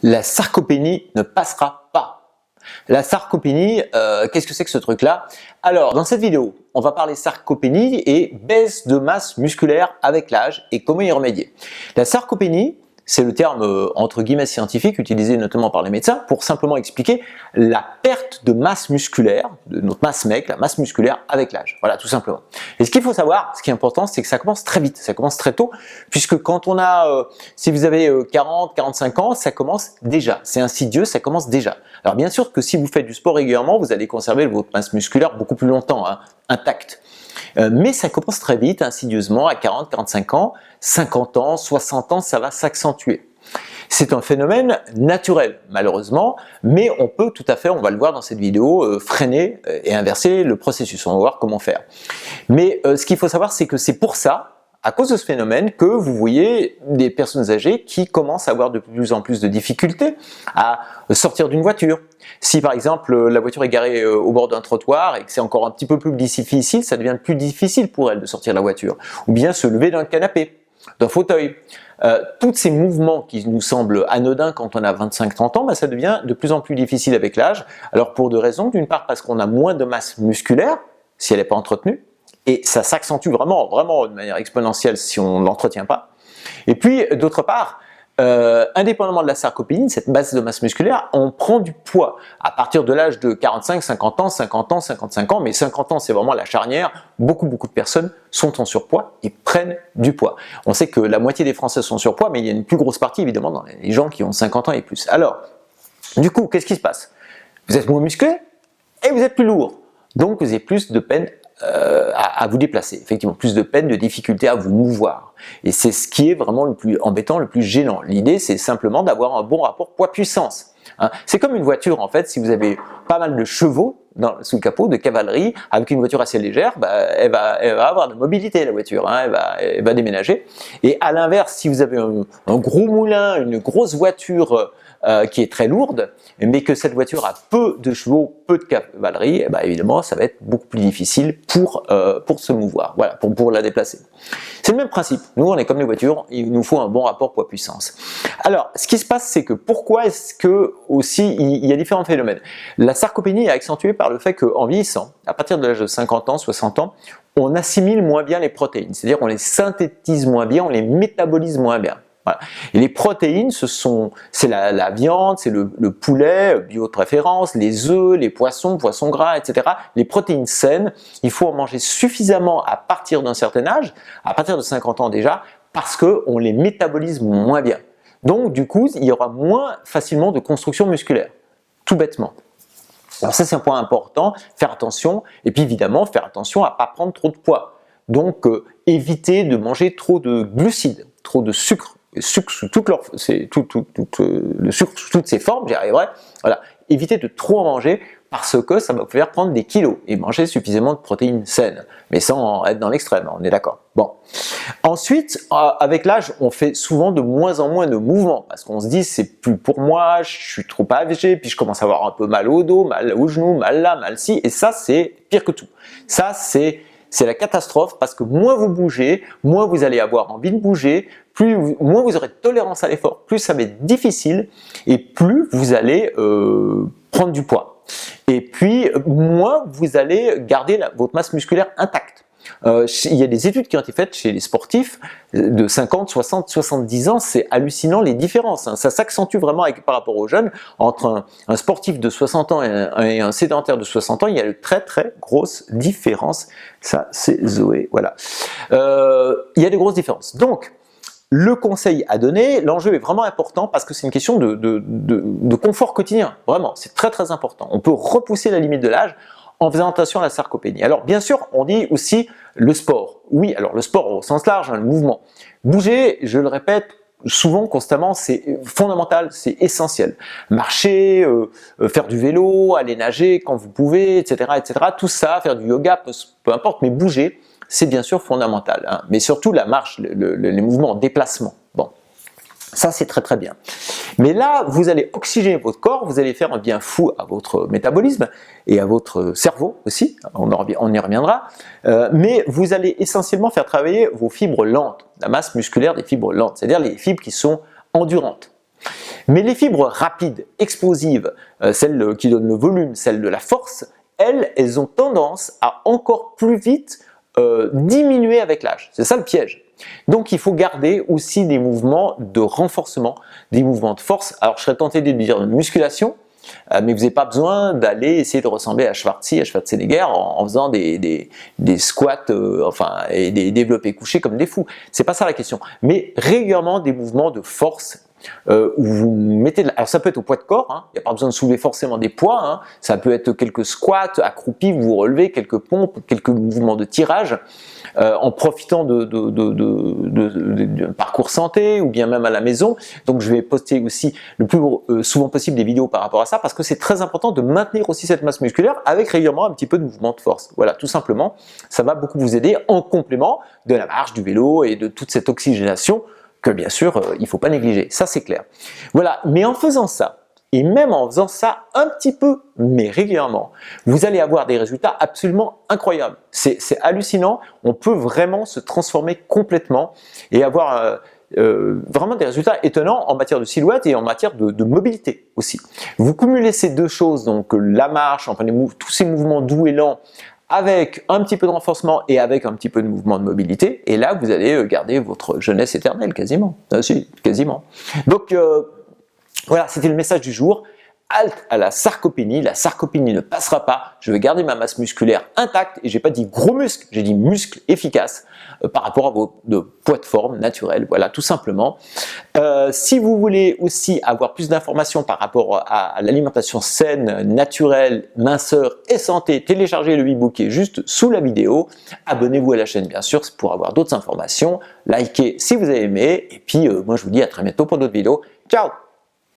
la sarcopénie ne passera pas. La sarcopénie, qu'est-ce que c'est que ce truc-là? Alors, dans cette vidéo, on va parler sarcopénie et baisse de masse musculaire avec l'âge et comment y remédier. La sarcopénie, c'est le terme entre guillemets scientifique utilisé notamment par les médecins pour simplement expliquer la perte de masse musculaire, de notre masse maigre, la masse musculaire avec l'âge. Voilà, tout simplement. Et ce qu'il faut savoir, ce qui est important, c'est que ça commence très vite, ça commence très tôt, puisque quand on a, si vous avez 40, 45 ans, ça commence déjà. C'est insidieux, ça commence déjà. Alors bien sûr que si vous faites du sport régulièrement, vous allez conserver votre masse musculaire beaucoup plus longtemps, hein, intacte. Mais ça commence très vite, insidieusement, à 40, 45 ans, 50 ans, 60 ans, ça va s'accentuer. C'est un phénomène naturel, malheureusement, mais on peut tout à fait, on va le voir dans cette vidéo, freiner et inverser le processus. On va voir comment faire. Mais ce qu'il faut savoir, c'est que c'est pour ça, à cause de ce phénomène, que vous voyez des personnes âgées qui commencent à avoir de plus en plus de difficultés à sortir d'une voiture. Si par exemple la voiture est garée au bord d'un trottoir et que c'est encore un petit peu plus difficile, ça devient plus difficile pour elle de sortir de la voiture. Ou bien se lever d'un canapé, d'un fauteuil. Tous ces mouvements qui nous semblent anodins quand on a 25-30 ans, bah, ça devient de plus en plus difficile avec l'âge. Alors pour deux raisons, d'une part parce qu'on a moins de masse musculaire, si elle n'est pas entretenue, et ça s'accentue vraiment de manière exponentielle si on ne l'entretient pas. Et puis d'autre part, indépendamment de la sarcopénie, cette baisse de masse musculaire, on prend du poids à partir de l'âge de 45, 50 ans, 50 ans, 55 ans, mais 50 ans c'est vraiment la charnière, beaucoup de personnes sont en surpoids et prennent du poids. On sait que la moitié des Français sont en surpoids, mais il y a une plus grosse partie évidemment dans les gens qui ont 50 ans et plus. Alors, du coup, qu'est-ce qui se passe? Vous êtes moins musclé et vous êtes plus lourd, donc vous avez plus de peine à vous déplacer, effectivement, plus de peine, de difficulté à vous mouvoir. Et c'est ce qui est vraiment le plus embêtant, le plus gênant. L'idée, c'est simplement d'avoir un bon rapport poids-puissance. Hein. C'est comme une voiture, en fait, si vous avez pas mal de chevaux sous le capot, de cavalerie, avec une voiture assez légère, bah, elle va avoir de mobilité, la voiture, hein, elle va déménager. Et à l'inverse, si vous avez un gros moulin, une grosse voiture qui est très lourde, mais que cette voiture a peu de chevaux, peu de cavalerie, eh ben évidemment ça va être beaucoup plus difficile pour se mouvoir, voilà, pour la déplacer. C'est le même principe, nous on est comme les voitures, il nous faut un bon rapport poids-puissance. Alors ce qui se passe, c'est que pourquoi est-ce que aussi il y a différents phénomènes. La sarcopénie est accentuée par le fait qu'en vieillissant, à partir de l'âge de 50 ans, 60 ans, on assimile moins bien les protéines, c'est-à-dire on les synthétise moins bien, on les métabolise moins bien. Voilà. Et les protéines, c'est la viande, c'est le poulet, bio de préférence, les œufs, les poissons gras, etc. Les protéines saines, il faut en manger suffisamment à partir d'un certain âge, à partir de 50 ans déjà, parce qu'on les métabolise moins bien. Donc du coup, il y aura moins facilement de construction musculaire, tout bêtement. Alors ça c'est un point important, faire attention, et puis évidemment faire attention à ne pas prendre trop de poids. Donc éviter de manger trop de glucides, trop de sucre sous le sucre sous toutes ses formes, j'y arriverai. Voilà. Évitez de trop en manger parce que ça va vous faire prendre des kilos et manger suffisamment de protéines saines, mais sans être dans l'extrême, on est d'accord. Bon. Ensuite, avec l'âge, on fait souvent de moins en moins de mouvements parce qu'on se dit c'est plus pour moi, je suis trop âgé, puis je commence à avoir un peu mal au dos, mal au genou, mal là, mal ci, et ça c'est pire que tout. Ça c'est la catastrophe parce que moins vous bougez, moins vous allez avoir envie de bouger, moins vous aurez de tolérance à l'effort, plus ça va être difficile et plus vous allez prendre du poids. Et puis moins vous allez garder votre masse musculaire intacte. Il y a des études qui ont été faites chez les sportifs de 50, 60, 70 ans, c'est hallucinant les différences. Hein. Ça s'accentue vraiment par rapport aux jeunes. Entre un sportif de 60 ans et un sédentaire de 60 ans, il y a une très grosse différence. Ça, c'est Zoé, voilà. Il y a des grosses différences. Donc, le conseil à donner, l'enjeu est vraiment important parce que c'est une question de confort quotidien. Vraiment, c'est très important. On peut repousser la limite de l'âge en faisant attention à la sarcopénie. Alors bien sûr, on dit aussi le sport. Oui, alors le sport au sens large, hein, le mouvement. Bouger, je le répète souvent, constamment, c'est fondamental, c'est essentiel. Marcher, faire du vélo, aller nager quand vous pouvez, etc., etc. Tout ça, faire du yoga, peu importe, mais bouger, c'est bien sûr fondamental. Hein. Mais surtout la marche, les mouvements en déplacement. Bon. Ça, c'est très bien. Mais là, vous allez oxygéner votre corps, vous allez faire un bien fou à votre métabolisme et à votre cerveau aussi, on y reviendra, mais vous allez essentiellement faire travailler vos fibres lentes, la masse musculaire des fibres lentes, c'est-à-dire les fibres qui sont endurantes. Mais les fibres rapides, explosives, celles qui donnent le volume, celles de la force, elles ont tendance à encore plus vite diminuer avec l'âge. C'est ça le piège. Donc il faut garder aussi des mouvements de renforcement, des mouvements de force. Alors je serais tenté de dire musculation, mais vous n'avez pas besoin d'aller essayer de ressembler à Schwarzenegger en faisant des squats et des développés couchés comme des fous. C'est pas ça la question. Mais régulièrement des mouvements de force où vous mettez alors ça peut être au poids de corps, hein. Il n'y a pas besoin de soulever forcément des poids, hein. Ça peut être quelques squats accroupis, vous relevez, quelques pompes, quelques mouvements de tirage en profitant de parcours santé ou bien même à la maison. Donc je vais poster aussi le plus souvent possible des vidéos par rapport à ça parce que c'est très important de maintenir aussi cette masse musculaire avec régulièrement un petit peu de mouvement de force. Voilà, tout simplement, ça va beaucoup vous aider en complément de la marche, du vélo et de toute cette oxygénation que bien sûr il ne faut pas négliger, ça c'est clair. Voilà, mais en faisant ça, et même en faisant ça un petit peu, mais régulièrement, vous allez avoir des résultats absolument incroyables. C'est hallucinant, on peut vraiment se transformer complètement et avoir vraiment des résultats étonnants en matière de silhouette et en matière de mobilité aussi. Vous cumulez ces deux choses, donc la marche, enfin tous ces mouvements doux et lents, avec un petit peu de renforcement et avec un petit peu de mouvement de mobilité, et là vous allez garder votre jeunesse éternelle quasiment. Ah, si, quasiment. Donc voilà, c'était le message du jour. Halte à la sarcopénie ne passera pas, je vais garder ma masse musculaire intacte et j'ai pas dit gros muscles, j'ai dit muscles efficaces par rapport à vos poids de forme naturels, voilà tout simplement. Si vous voulez aussi avoir plus d'informations par rapport à l'alimentation saine, naturelle, minceur et santé, téléchargez le e-book qui est juste sous la vidéo, abonnez-vous à la chaîne bien sûr pour avoir d'autres informations, likez si vous avez aimé et puis moi je vous dis à très bientôt pour d'autres vidéos, ciao!